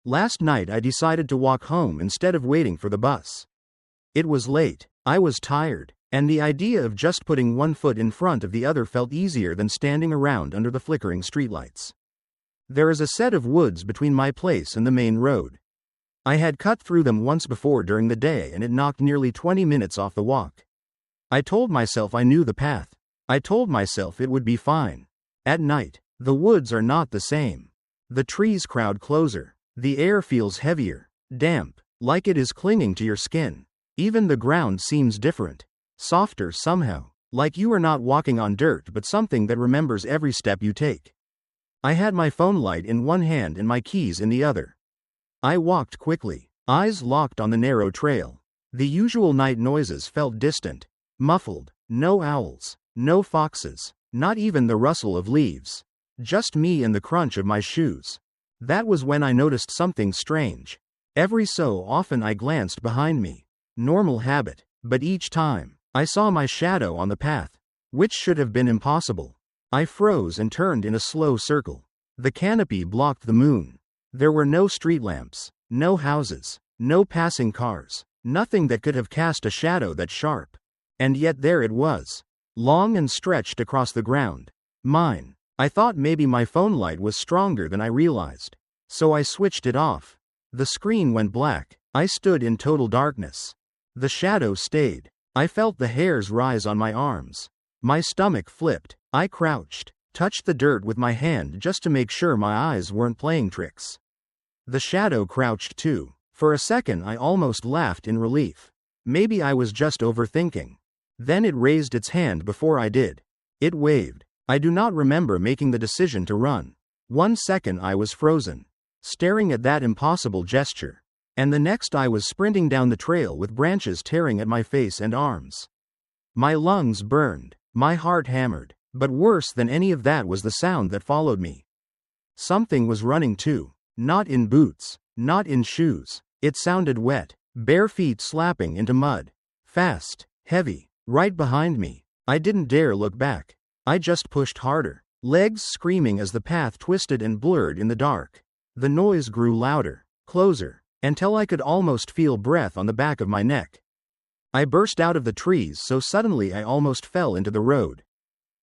Last night I decided to walk home instead of waiting for the bus. It was late, I was tired, and the idea of just putting one foot in front of the other felt easier than standing around under the flickering streetlights. There is a set of woods between my place and the main road. I had cut through them once before during the day and it knocked nearly 20 minutes off the walk. I told myself I knew the path. I told myself it would be fine. At night, the woods are not the same. The trees crowd closer. The air feels heavier, damp, like it is clinging to your skin. Even the ground seems different, softer somehow, like you are not walking on dirt but something that remembers every step you take. I had my phone light in one hand and my keys in the other. I walked quickly, eyes locked on the narrow trail. The usual night noises felt distant, muffled. No owls, no foxes, not even the rustle of leaves. Just me and the crunch of my shoes. That was when I noticed something strange. Every so often I glanced behind me. Normal habit, but each time, I saw my shadow on the path, which should have been impossible. I froze and turned in a slow circle. The canopy blocked the moon. There were no street lamps, no houses, no passing cars, nothing that could have cast a shadow that sharp. And yet there it was, long and stretched across the ground. Mine. I thought maybe my phone light was stronger than I realized. So I switched it off. The screen went black. I stood in total darkness. The shadow stayed. I felt the hairs rise on my arms. My stomach flipped. I crouched, touched the dirt with my hand just to make sure my eyes weren't playing tricks. The shadow crouched too. For a second I almost laughed in relief. Maybe I was just overthinking. Then it raised its hand before I did. It waved. I do not remember making the decision to run. 1 second I was frozen, staring at that impossible gesture, and the next I was sprinting down the trail with branches tearing at my face and arms. My lungs burned, my heart hammered, but worse than any of that was the sound that followed me. Something was running too, not in boots, not in shoes. It sounded wet, bare feet slapping into mud. Fast, heavy, right behind me. I didn't dare look back. I just pushed harder, legs screaming as the path twisted and blurred in the dark. The noise grew louder, closer, until I could almost feel breath on the back of my neck. I burst out of the trees so suddenly I almost fell into the road.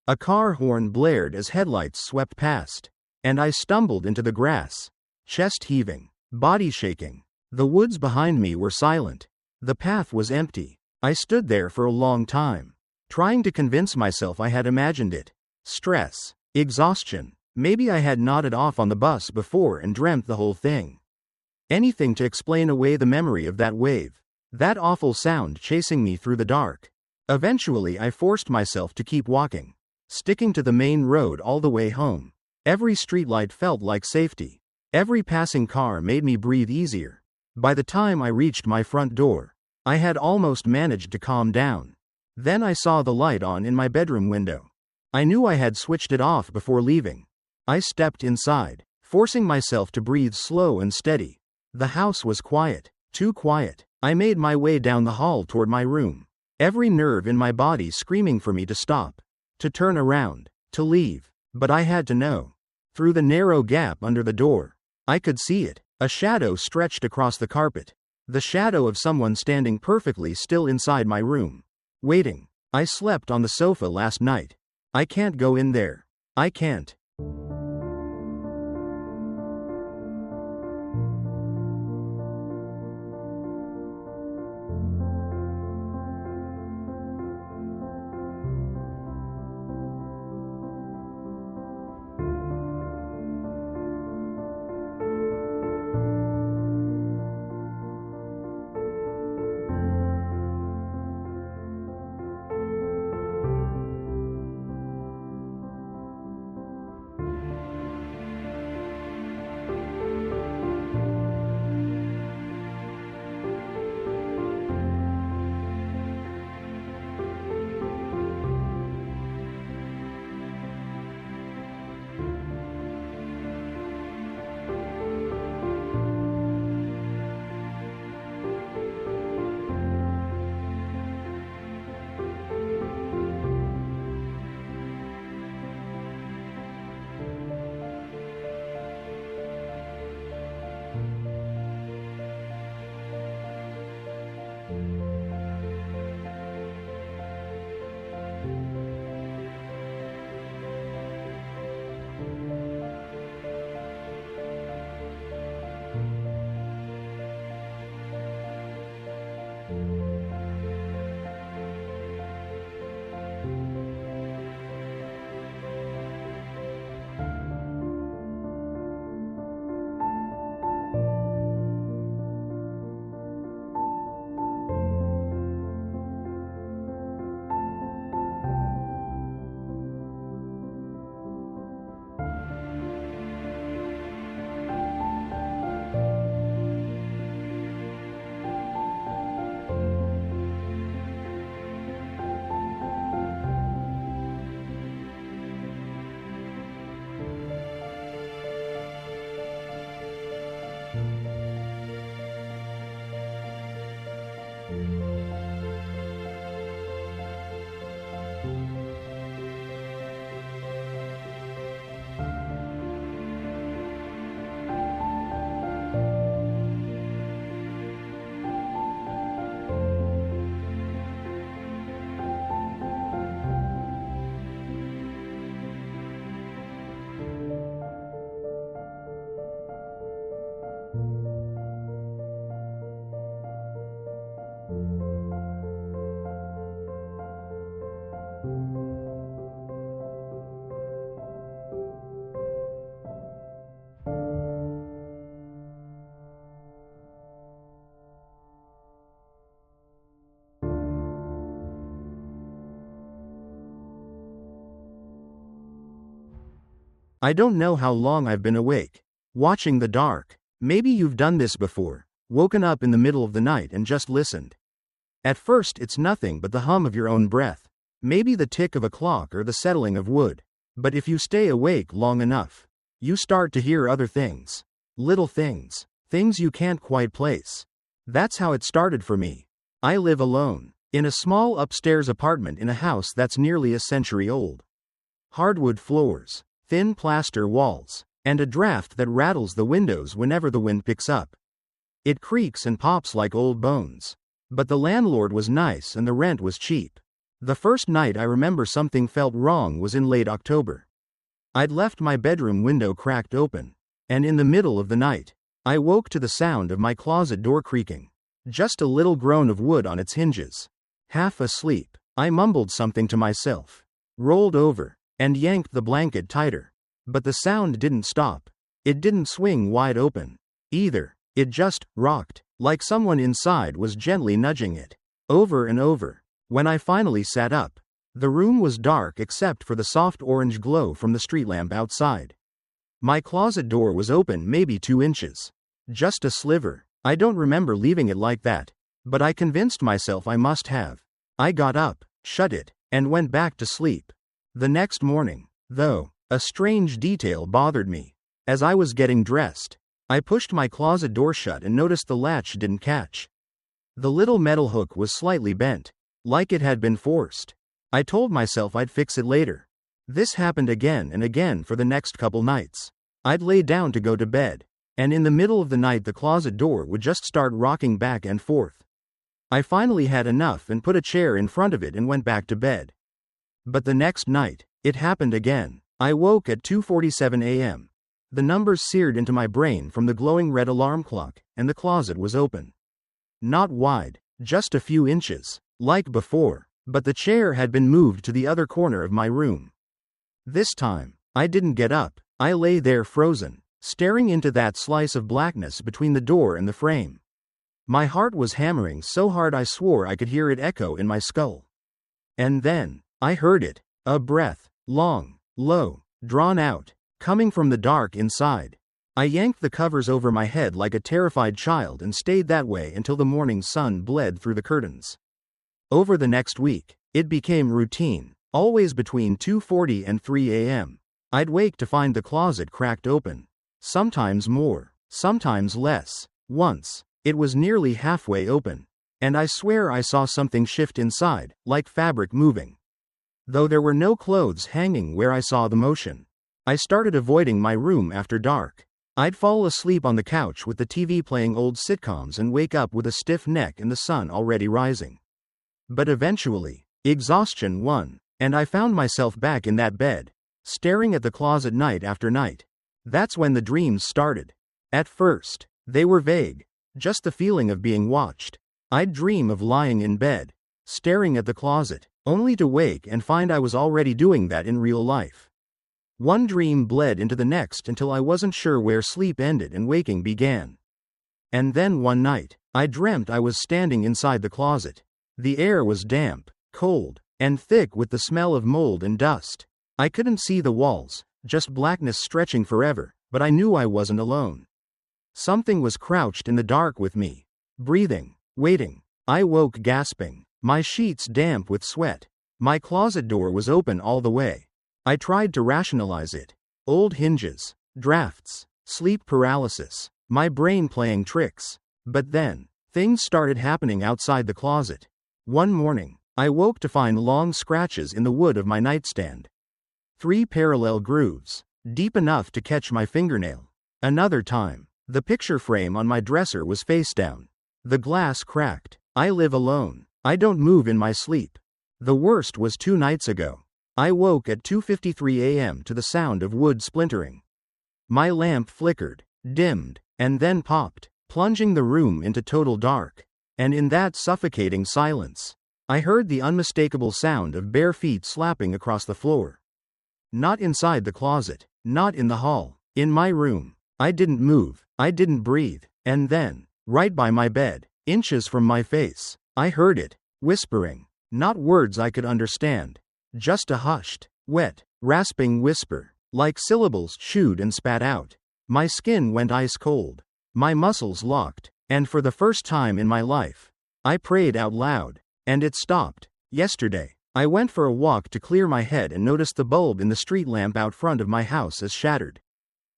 A car horn blared as headlights swept past, and I stumbled into the grass, chest heaving, body shaking. The woods behind me were silent. The path was empty. I stood there for a long time, trying to convince myself I had imagined it. Stress, exhaustion. Maybe I had nodded off on the bus before and dreamt the whole thing. Anything to explain away the memory of that wave, that awful sound chasing me through the dark. Eventually I forced myself to keep walking, sticking to the main road all the way home. Every streetlight felt like safety. Every passing car made me breathe easier. By the time I reached my front door, I had almost managed to calm down. Then I saw the light on in my bedroom window. I knew I had switched it off before leaving. I stepped inside, forcing myself to breathe slow and steady. The house was quiet, too quiet. I made my way down the hall toward my room, every nerve in my body screaming for me to stop, to turn around, to leave. But I had to know. Through the narrow gap under the door, I could see it. A shadow stretched across the carpet. The shadow of someone standing perfectly still inside my room. Waiting. I slept on the sofa last night. I can't go in there. I can't. I don't know how long I've been awake, watching the dark. Maybe you've done this before, woken up in the middle of the night and just listened. At first it's nothing but the hum of your own breath, maybe the tick of a clock or the settling of wood. But if you stay awake long enough, you start to hear other things. Little things. Things you can't quite place. That's how it started for me. I live alone, in a small upstairs apartment in a house that's nearly a century old. Hardwood floors, thin plaster walls, and a draft that rattles the windows whenever the wind picks up. It creaks and pops like old bones. But the landlord was nice and the rent was cheap. The first night I remember something felt wrong was in late October. I'd left my bedroom window cracked open, and in the middle of the night, I woke to the sound of my closet door creaking. Just a little groan of wood on its hinges. Half asleep, I mumbled something to myself, rolled over, and yanked the blanket tighter. But the sound didn't stop. It didn't swing wide open, either. It just rocked, like someone inside was gently nudging it, over and over. When I finally sat up, the room was dark except for the soft orange glow from the street lamp outside. My closet door was open maybe 2 inches. Just a sliver. I don't remember leaving it like that, but I convinced myself I must have. I got up, shut it, and went back to sleep. The next morning, though, a strange detail bothered me. As I was getting dressed, I pushed my closet door shut and noticed the latch didn't catch. The little metal hook was slightly bent, like it had been forced. I told myself I'd fix it later. This happened again and again for the next couple nights. I'd lay down to go to bed, and in the middle of the night the closet door would just start rocking back and forth. I finally had enough and put a chair in front of it and went back to bed. But the next night, it happened again. I woke at 2:47 a.m. The numbers seared into my brain from the glowing red alarm clock, and the closet was open. Not wide, just a few inches, like before, but the chair had been moved to the other corner of my room. This time, I didn't get up. I lay there frozen, staring into that slice of blackness between the door and the frame. My heart was hammering so hard I swore I could hear it echo in my skull. And then, I heard it, a breath, long, low, drawn out, coming from the dark inside. I yanked the covers over my head like a terrified child and stayed that way until the morning sun bled through the curtains. Over the next week, it became routine, always between 2:40 and 3 a.m. I'd wake to find the closet cracked open. Sometimes more, sometimes less. Once, it was nearly halfway open, and I swear I saw something shift inside, like fabric moving. Though there were no clothes hanging where I saw the motion. I started avoiding my room after dark. I'd fall asleep on the couch with the TV playing old sitcoms and wake up with a stiff neck and the sun already rising. But eventually, exhaustion won, and I found myself back in that bed, staring at the closet night after night. That's when the dreams started. At first, they were vague, just the feeling of being watched. I'd dream of lying in bed, staring at the closet, only to wake and find I was already doing that in real life. One dream bled into the next until I wasn't sure where sleep ended and waking began. And then one night, I dreamt I was standing inside the closet. The air was damp, cold, and thick with the smell of mold and dust. I couldn't see the walls, just blackness stretching forever, but I knew I wasn't alone. Something was crouched in the dark with me, breathing, waiting. I woke gasping, my sheets damp with sweat. My closet door was open all the way. I tried to rationalize it. Old hinges, drafts, sleep paralysis, my brain playing tricks. But then, things started happening outside the closet. One morning, I woke to find long scratches in the wood of my nightstand. 3 parallel grooves, deep enough to catch my fingernail. Another time, the picture frame on my dresser was face down. The glass cracked. I live alone. I don't move in my sleep. The worst was 2 nights ago. I woke at 2:53 a.m. to the sound of wood splintering. My lamp flickered, dimmed, and then popped, plunging the room into total dark. And in that suffocating silence, I heard the unmistakable sound of bare feet slapping across the floor. Not inside the closet, not in the hall, in my room. I didn't move, I didn't breathe, and then, right by my bed, inches from my face, I heard it, whispering, not words I could understand. Just a hushed, wet, rasping whisper, Like syllables chewed and spat out. My skin went ice cold. My muscles locked. And for the first time in my life, I prayed out loud. And it stopped. Yesterday, I went for a walk to clear my head and noticed the bulb in the street lamp out front of my house is shattered.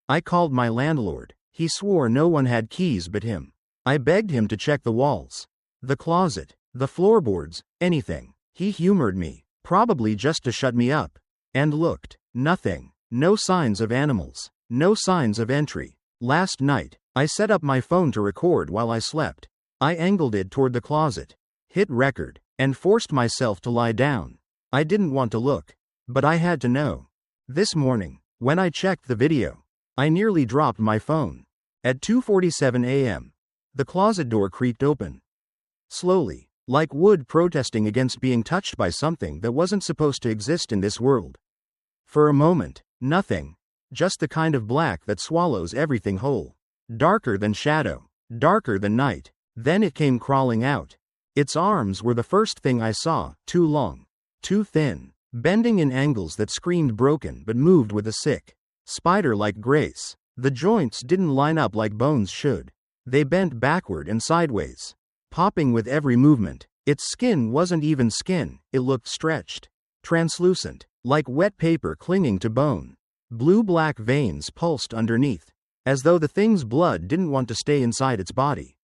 I called my landlord. He swore no one had keys but him. I begged him to check the walls, the closet, the floorboards, anything. He humored me, probably just to shut me up. And looked. Nothing. No signs of animals. No signs of entry. Last night, I set up my phone to record while I slept. I angled it toward the closet, hit record, and forced myself to lie down. I didn't want to look, but I had to know. This morning, when I checked the video, I nearly dropped my phone. At 2:47 a.m., the closet door creaked open. Slowly, like wood protesting against being touched by something that wasn't supposed to exist in this world. For a moment, nothing. Just the kind of black that swallows everything whole. Darker than shadow. Darker than night. Then it came crawling out. Its arms were the first thing I saw, too long. Too thin. Bending in angles that screamed broken but moved with a sick, spider-like grace. The joints didn't line up like bones should. They bent backward and sideways, popping with every movement. Its skin wasn't even skin, it looked stretched, translucent, like wet paper clinging to bone. Blue-black veins pulsed underneath, as though the thing's blood didn't want to stay inside its body.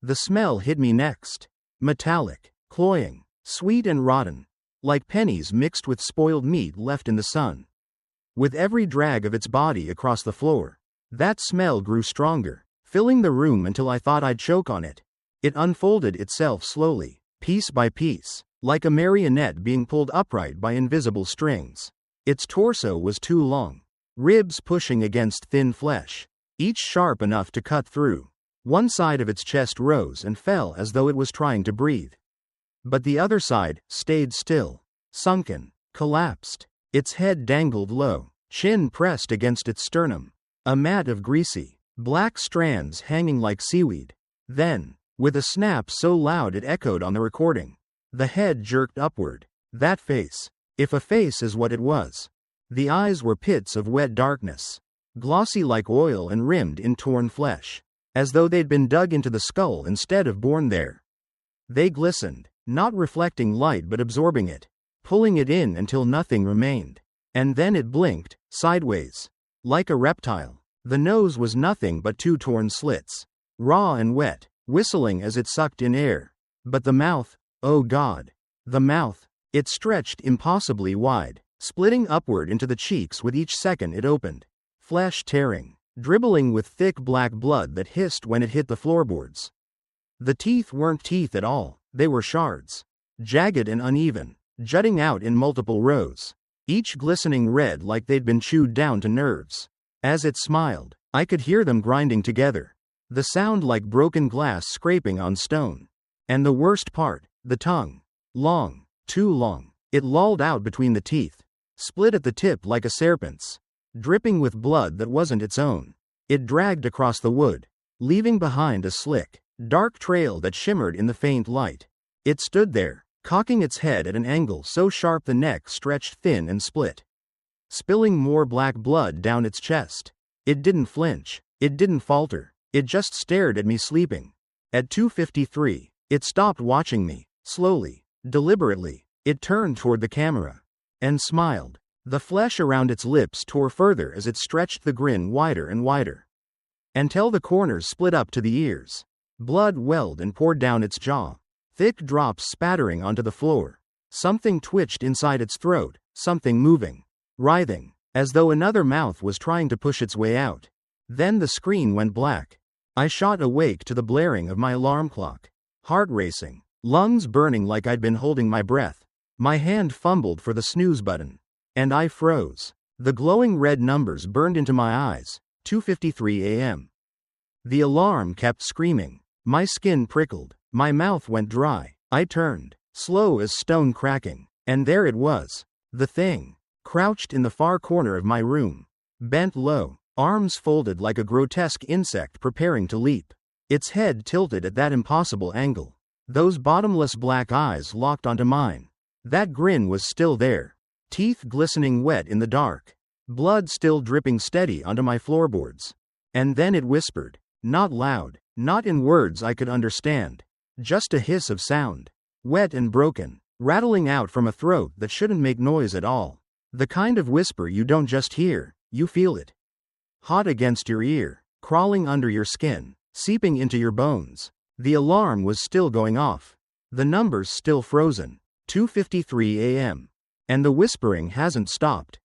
The smell hit me next. Metallic, cloying, sweet and rotten, like pennies mixed with spoiled meat left in the sun. With every drag of its body across the floor, that smell grew stronger, filling the room until I thought I'd choke on it. It unfolded itself slowly, piece by piece, like a marionette being pulled upright by invisible strings. Its torso was too long, ribs pushing against thin flesh, each sharp enough to cut through. One side of its chest rose and fell as though it was trying to breathe. But the other side stayed still, sunken, collapsed. Its head dangled low, chin pressed against its sternum, a mat of greasy, black strands hanging like seaweed. Then, with a snap so loud it echoed on the recording, the head jerked upward. That face, if a face is what it was. The eyes were pits of wet darkness, glossy like oil and rimmed in torn flesh, as though they'd been dug into the skull instead of born there. They glistened, not reflecting light but absorbing it, pulling it in until nothing remained. And then it blinked, sideways, like a reptile. The nose was nothing but two torn slits, raw and wet, whistling as it sucked in air. But the mouth, oh God, the mouth, it stretched impossibly wide, splitting upward into the cheeks with each second it opened. Flesh tearing, dribbling with thick black blood that hissed when it hit the floorboards. The teeth weren't teeth at all, they were shards, jagged and uneven, jutting out in multiple rows, each glistening red like they'd been chewed down to nerves. As it smiled, I could hear them grinding together, the sound like broken glass scraping on stone. And the worst part, the tongue. Long, too long. It lolled out between the teeth, split at the tip like a serpent's, dripping with blood that wasn't its own. It dragged across the wood, leaving behind a slick, dark trail that shimmered in the faint light. It stood there, cocking its head at an angle so sharp the neck stretched thin and split, spilling more black blood down its chest. It didn't flinch, it didn't falter, it just stared at me sleeping. At 2:53, it stopped watching me, slowly, deliberately. It turned toward the camera, and smiled. The flesh around its lips tore further as it stretched the grin wider and wider, until the corners split up to the ears. Blood welled and poured down its jaw, thick drops spattering onto the floor. Something twitched inside its throat, something moving, writhing, as though another mouth was trying to push its way out. Then the screen went black. I shot awake to the blaring of my alarm clock, heart racing, lungs burning like I'd been holding my breath. My hand fumbled for the snooze button, and I froze. The glowing red numbers burned into my eyes. 2:53 a.m. The alarm kept screaming. My skin prickled. My mouth went dry. I turned, slow as stone cracking, and there it was. The thing, crouched in the far corner of my room, bent low, arms folded like a grotesque insect preparing to leap. Its head tilted at that impossible angle. Those bottomless black eyes locked onto mine. That grin was still there, teeth glistening wet in the dark. blood still dripping steady onto my floorboards. And then it whispered. Not loud, not in words I could understand. Just a hiss of sound. Wet and broken, rattling out from a throat that shouldn't make noise at all. The kind of whisper you don't just hear, you feel it. Hot against your ear, crawling under your skin, seeping into your bones. The alarm was still going off. The numbers still frozen. 2:53 a.m. And the whispering hasn't stopped.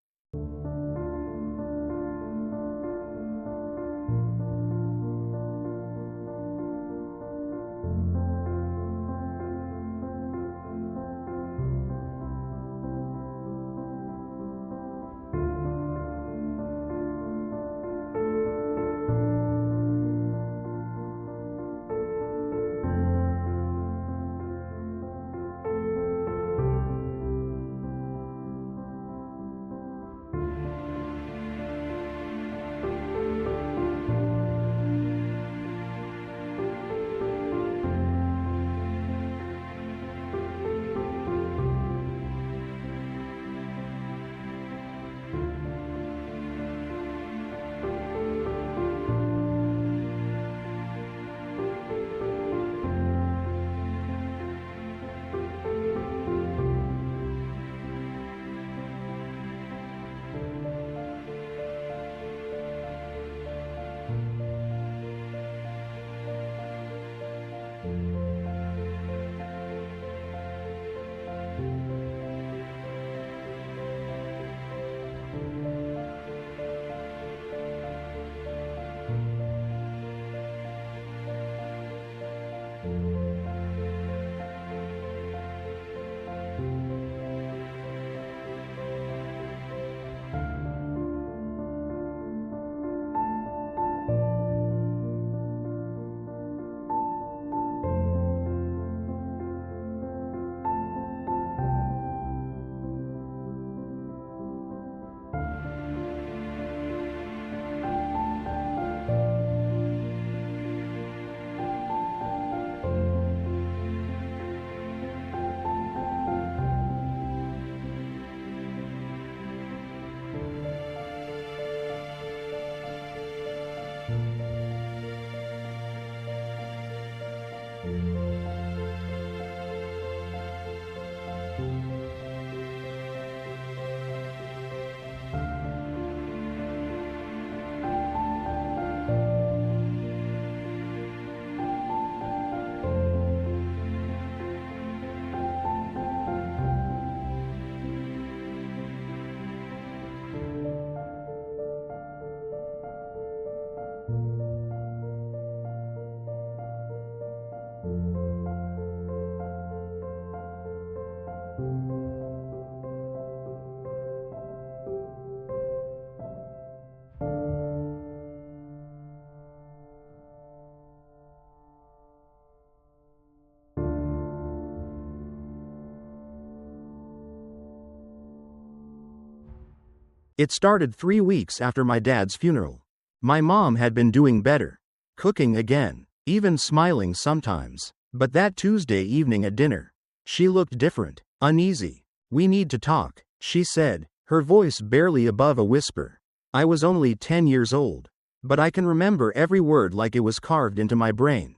It started 3 weeks after my dad's funeral. My mom had been doing better. Cooking again. Even smiling sometimes. But that Tuesday evening at dinner, she looked different. Uneasy. "We need to talk," she said, her voice barely above a whisper. I was only 10 years old. But I can remember every word like it was carved into my brain.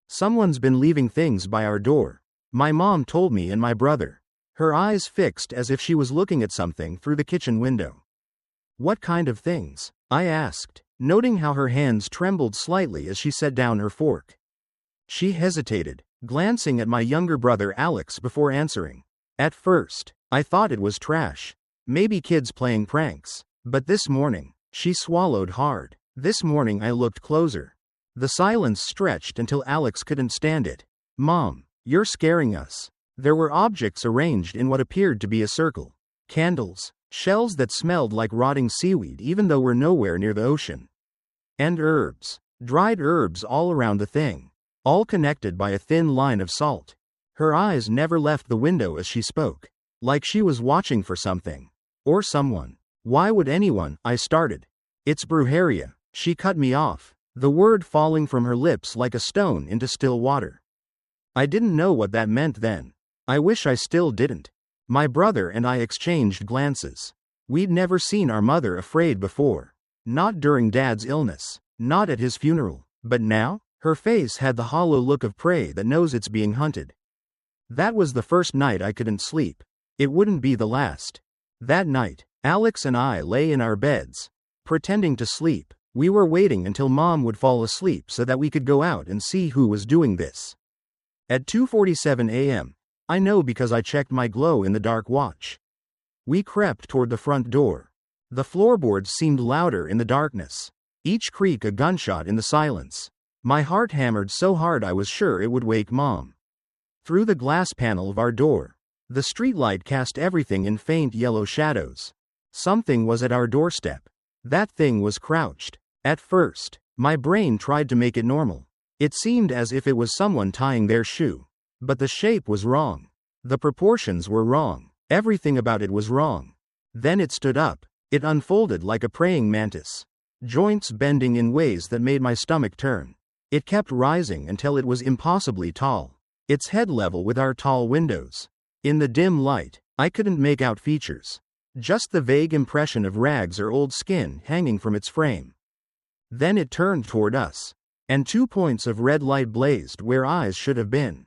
"Someone's been leaving things by our door," my mom told me and my brother. Her eyes fixed as if she was looking at something through the kitchen window. "What kind of things?" I asked, noting how her hands trembled slightly as she set down her fork. She hesitated, glancing at my younger brother Alex before answering. "At first, I thought it was trash. Maybe kids playing pranks. But this morning," she swallowed hard. "This morning I looked closer." The silence stretched until Alex couldn't stand it. "Mom, you're scaring us." There were objects arranged in what appeared to be a circle. Candles, shells that smelled like rotting seaweed even though we're nowhere near the ocean. And herbs. Dried herbs all around the thing. All connected by a thin line of salt. Her eyes never left the window as she spoke. Like she was watching for something. Or someone. "Why would anyone?" I started. "It's brujeria," she cut me off, the word falling from her lips like a stone into still water. I didn't know what that meant then. I wish I still didn't. My brother and I exchanged glances. We'd never seen our mother afraid before. Not during Dad's illness, not at his funeral, but now, her face had the hollow look of prey that knows it's being hunted. That was the first night I couldn't sleep. It wouldn't be the last. That night, Alex and I lay in our beds, pretending to sleep. We were waiting until Mom would fall asleep so that we could go out and see who was doing this. At 2:47 a.m., I know because I checked my glow-in-the-dark watch. We crept toward the front door. The floorboards seemed louder in the darkness, each creak a gunshot in the silence. My heart hammered so hard I was sure it would wake Mom. Through the glass panel of our door, the streetlight cast everything in faint yellow shadows. Something was at our doorstep. That thing was crouched. At first, my brain tried to make it normal. It seemed as if it was someone tying their shoe. But the shape was wrong. The proportions were wrong. Everything about it was wrong. Then it stood up. It unfolded like a praying mantis, joints bending in ways that made my stomach turn. It kept rising until it was impossibly tall, its head level with our tall windows. In the dim light, I couldn't make out features, just the vague impression of rags or old skin hanging from its frame. Then it turned toward us, and 2 points of red light blazed where eyes should have been.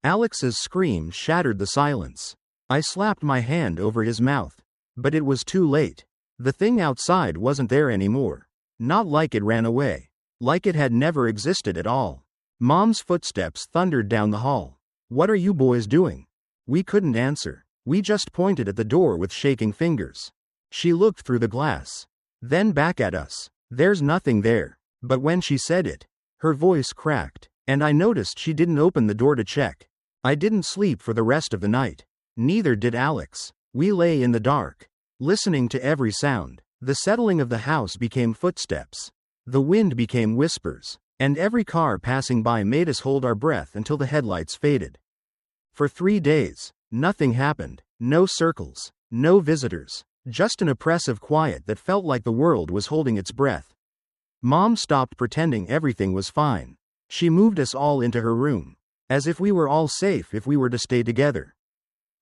Alex's scream shattered the silence. I slapped my hand over his mouth, but it was too late. The thing outside wasn't there anymore. Not like it ran away. Like it had never existed at all. Mom's footsteps thundered down the hall. "What are you boys doing?" We couldn't answer. We just pointed at the door with shaking fingers. She looked through the glass, then back at us. "There's nothing there." But when she said it, her voice cracked, and I noticed she didn't open the door to check. I didn't sleep for the rest of the night. Neither did Alex. We lay in the dark, listening to every sound. The settling of the house became footsteps. The wind became whispers, and every car passing by made us hold our breath until the headlights faded. For 3 days, nothing happened. No circles, no visitors, just an oppressive quiet that felt like the world was holding its breath. Mom stopped pretending everything was fine. She moved us all into her room, as if we were all safe if we were to stay together.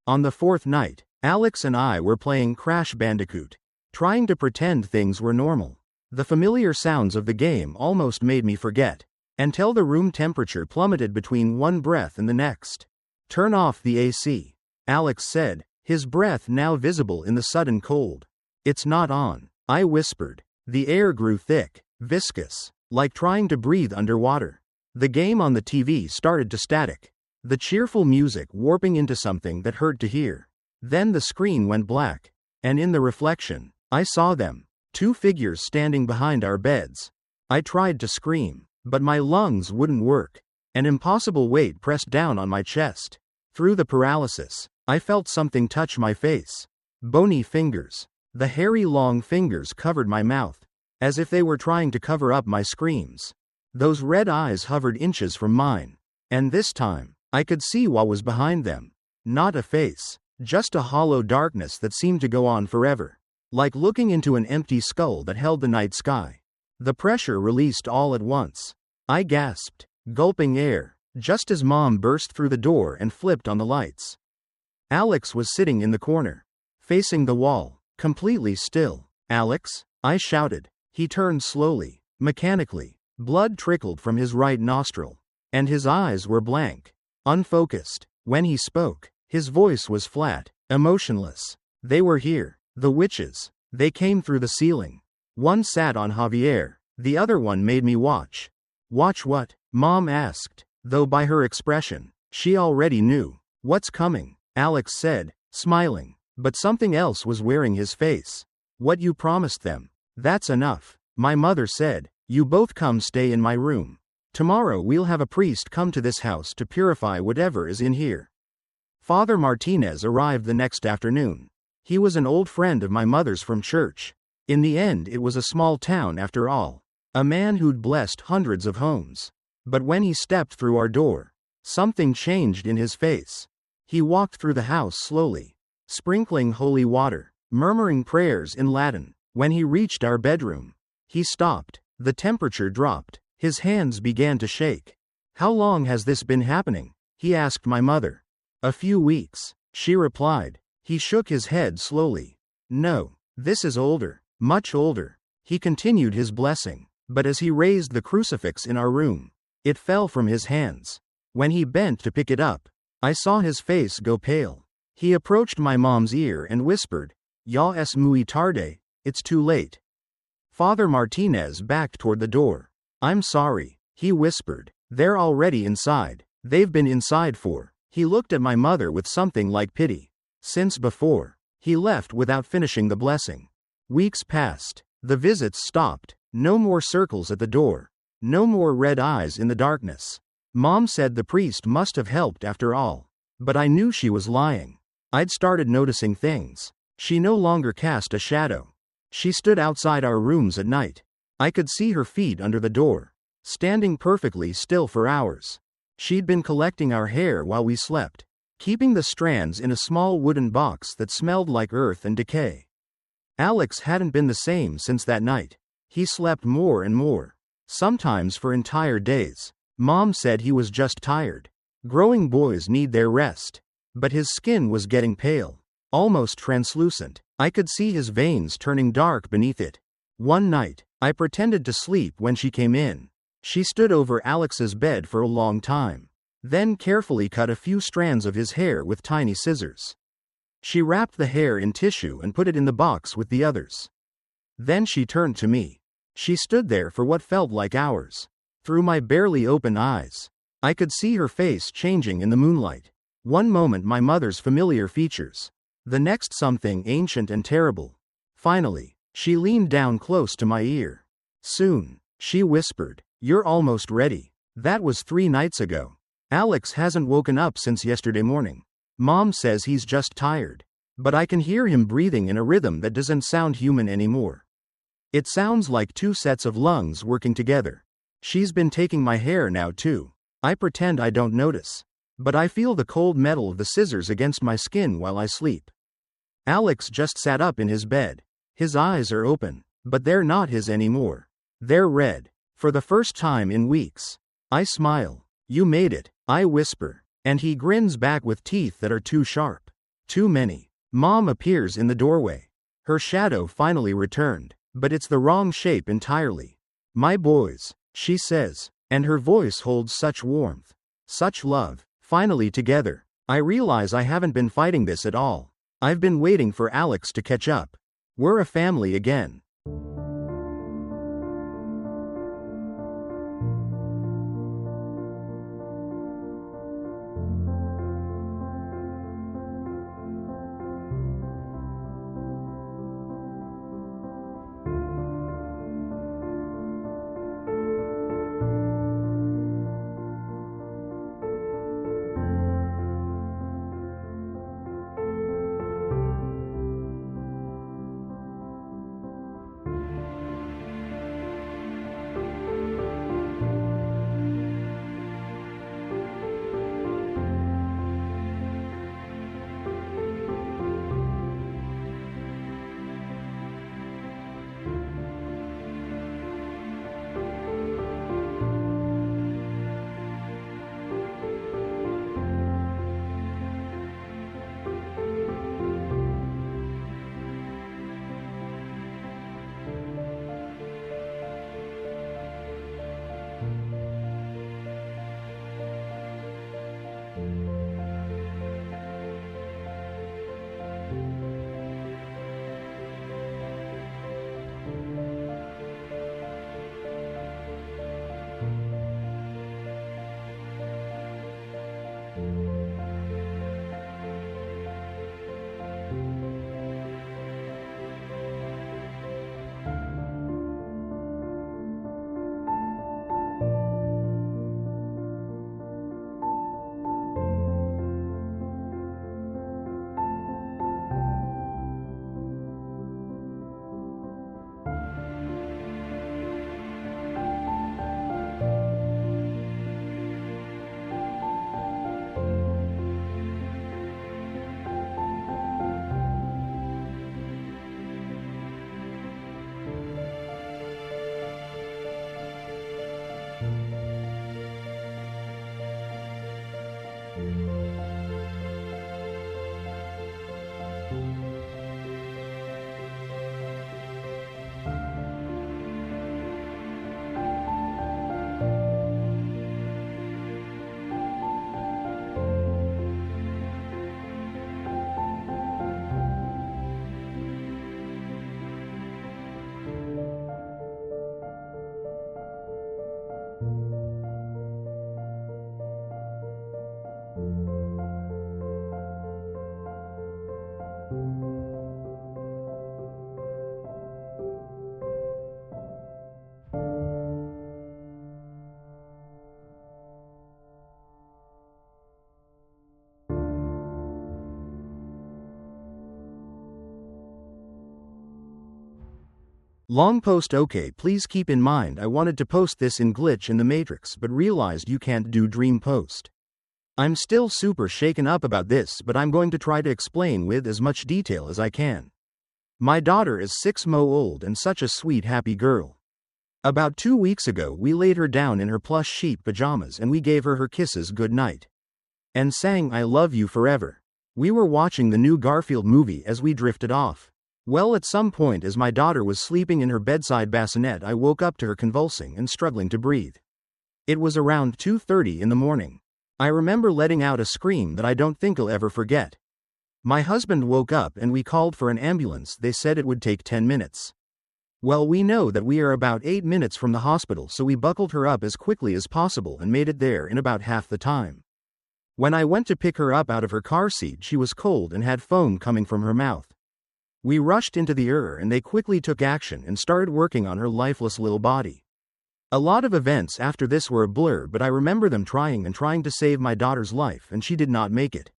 On the 4th night, Alex and I were playing Crash Bandicoot, trying to pretend things were normal. The familiar sounds of the game almost made me forget, until the room temperature plummeted between one breath and the next. "Turn off the AC," Alex said, his breath now visible in the sudden cold. "It's not on," I whispered. The air grew thick, viscous, like trying to breathe underwater. The game on the TV started to static, the cheerful music warping into something that hurt to hear. Then the screen went black, and in the reflection, I saw them, 2 figures standing behind our beds. I tried to scream, but my lungs wouldn't work. An impossible weight pressed down on my chest. Through the paralysis, I felt something touch my face. Bony fingers. The hairy long fingers covered my mouth, as if they were trying to cover up my screams. Those red eyes hovered inches from mine, and this time, I could see what was behind them. Not a face, just a hollow darkness that seemed to go on forever, like looking into an empty skull that held the night sky. The pressure released all at once. I gasped, gulping air, just as Mom burst through the door and flipped on the lights. Alex was sitting in the corner, facing the wall, completely still. "Alex?" I shouted. He turned slowly, mechanically. Blood trickled from his right nostril, and his eyes were blank, unfocused. When he spoke, his voice was flat, emotionless. "They were here. The witches. They came through the ceiling. One sat on Javier, the other one made me watch." "Watch what?" Mom asked, though by her expression, she already knew. "What's coming?" Alex said, smiling, but something else was wearing his face. "What you promised them. That's enough." My mother said, "You both come stay in my room. Tomorrow we'll have a priest come to this house to purify whatever is in here." Father Martinez arrived the next afternoon. He was an old friend of my mother's from church. In the end, it was a small town after all. A man who'd blessed hundreds of homes. But when he stepped through our door, something changed in his face. He walked through the house slowly, sprinkling holy water, murmuring prayers in Latin. When he reached our bedroom, he stopped. The temperature dropped. His hands began to shake. "How long has this been happening?" he asked my mother. "A few weeks," she replied. He shook his head slowly. "No, This is older, much older. He continued his blessing, but as he raised the crucifix in our room, it fell from his hands. When he bent to pick it up, I saw his face go pale. He approached my mom's ear and whispered, "Ya es muy tarde, it's too late." Father Martinez backed toward the door. "I'm sorry," he whispered. "They're already inside. They've been inside for." He looked at my mother with something like pity. Since before. He left without finishing the blessing. Weeks passed. The visits stopped. No more circles at the door. No more red eyes in the darkness. Mom said the priest must have helped after all. But I knew she was lying. I'd started noticing things. She no longer cast a shadow. She stood outside our rooms at night. I could see her feet under the door, standing perfectly still for hours. She'd been collecting our hair while we slept, keeping the strands in a small wooden box that smelled like earth and decay. Alex hadn't been the same since that night. He slept more and more, sometimes for entire days. Mom said he was just tired. Growing boys need their rest. But his skin was getting pale, almost translucent. I could see his veins turning dark beneath it. One night, I pretended to sleep when she came in. She stood over Alex's bed for a long time, then carefully cut a few strands of his hair with tiny scissors. She wrapped the hair in tissue and put it in the box with the others. Then she turned to me. She stood there for what felt like hours. Through my barely open eyes, I could see her face changing in the moonlight. One moment my mother's familiar features, the next something ancient and terrible. Finally, she leaned down close to my ear. "Soon," she whispered. "You're almost ready." That was 3 nights ago. Alex hasn't woken up since yesterday morning. Mom says he's just tired. But I can hear him breathing in a rhythm that doesn't sound human anymore. It sounds like 2 sets of lungs working together. She's been taking my hair now too. I pretend I don't notice. But I feel the cold metal of the scissors against my skin while I sleep. Alex just sat up in his bed. His eyes are open, but they're not his anymore. They're red. For the first time in weeks. I smile. "You made it," I whisper. And he grins back with teeth that are too sharp. Too many. Mom appears in the doorway. Her shadow finally returned, but it's the wrong shape entirely. "My boys," she says, and her voice holds such warmth, such love. Finally together. I realize I haven't been fighting this at all. I've been waiting for Alex to catch up. We're a family again. Long post. Okay, please keep in mind I wanted to post this in Glitch in the Matrix but realized you can't do dream post. I'm still super shaken up about this, but I'm going to try to explain with as much detail as I can. My daughter is 6 months old and such a sweet happy girl. About 2 weeks ago we laid her down in her plush sheep pajamas and we gave her kisses good night. And sang I love you forever. We were watching the new Garfield movie as we drifted off. Well, at some point as my daughter was sleeping in her bedside bassinet, I woke up to her convulsing and struggling to breathe. It was around 2:30 in the morning. I remember letting out a scream that I don't think I'll ever forget. My husband woke up and we called for an ambulance. They said it would take 10 minutes. Well, we know that we are about 8 minutes from the hospital, so we buckled her up as quickly as possible and made it there in about half the time. When I went to pick her up out of her car seat, she was cold and had foam coming from her mouth. We rushed into the ER and they quickly took action and started working on her lifeless little body. A lot of events after this were a blur, but I remember them trying to save my daughter's life, and she did not make it.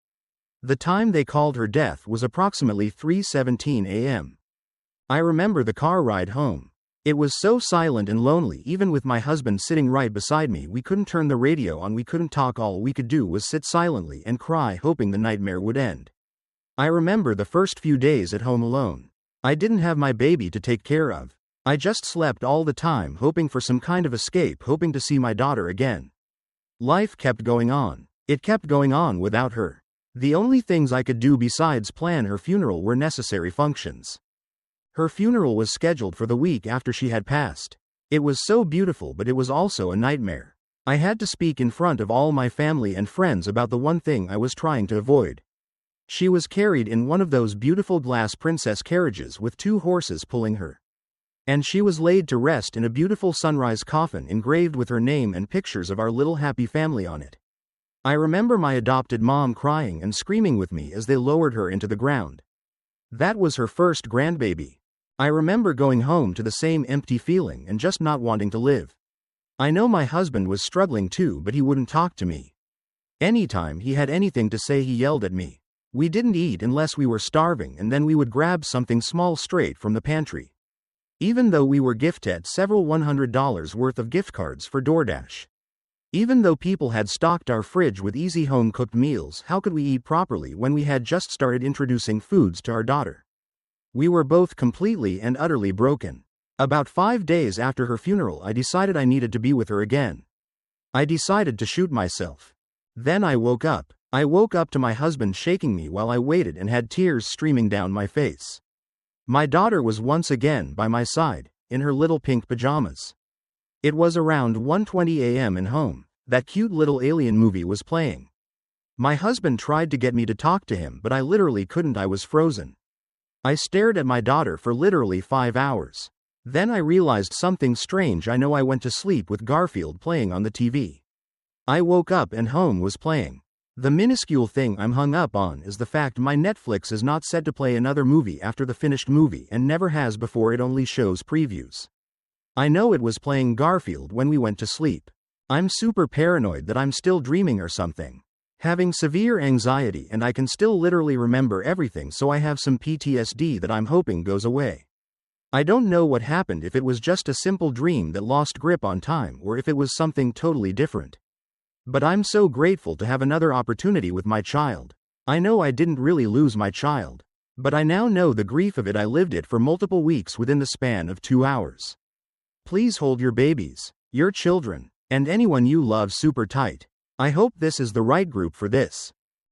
The time they called her death was approximately 3:17 a.m. I remember the car ride home. It was so silent and lonely. Even with my husband sitting right beside me, we couldn't turn the radio on, we couldn't talk. All we could do was sit silently and cry, hoping the nightmare would end. I remember the first few days at home alone. I didn't have my baby to take care of. I just slept all the time, hoping for some kind of escape, hoping to see my daughter again. Life kept going on. It kept going on without her. The only things I could do besides plan her funeral were necessary functions. Her funeral was scheduled for the week after she had passed. It was so beautiful, but it was also a nightmare. I had to speak in front of all my family and friends about the one thing I was trying to avoid. She was carried in one of those beautiful glass princess carriages with 2 horses pulling her. And she was laid to rest in a beautiful sunrise coffin engraved with her name and pictures of our little happy family on it. I remember my adopted mom crying and screaming with me as they lowered her into the ground. That was her first grandbaby. I remember going home to the same empty feeling and just not wanting to live. I know my husband was struggling too, but he wouldn't talk to me. Anytime he had anything to say, he yelled at me. We didn't eat unless we were starving, and then we would grab something small straight from the pantry. Even though we were gifted several $100 worth of gift cards for DoorDash. Even though people had stocked our fridge with easy home-cooked meals, how could we eat properly when we had just started introducing foods to our daughter? We were both completely and utterly broken. About 5 days after her funeral, I decided I needed to be with her again. I decided to shoot myself. Then I woke up. I woke up to my husband shaking me while I waited and had tears streaming down my face. My daughter was once again by my side, in her little pink pajamas. It was around 1:20 a.m. and home. That cute little alien movie was playing. My husband tried to get me to talk to him, but I literally couldn't. I was frozen. I stared at my daughter for literally 5 hours. Then I realized something strange. I know I went to sleep with Garfield playing on the TV. I woke up and home was playing. The minuscule thing I'm hung up on is the fact my Netflix is not set to play another movie after the finished movie and never has before. It only shows previews. I know it was playing Garfield when we went to sleep. I'm super paranoid that I'm still dreaming or something. Having severe anxiety, and I can still literally remember everything, so I have some PTSD that I'm hoping goes away. I don't know what happened, if it was just a simple dream that lost grip on time or if it was something totally different. But I'm so grateful to have another opportunity with my child. I know I didn't really lose my child, but I now know the grief of it. I lived it for multiple weeks within the span of 2 hours. Please hold your babies, your children, and anyone you love super tight. I hope this is the right group for this.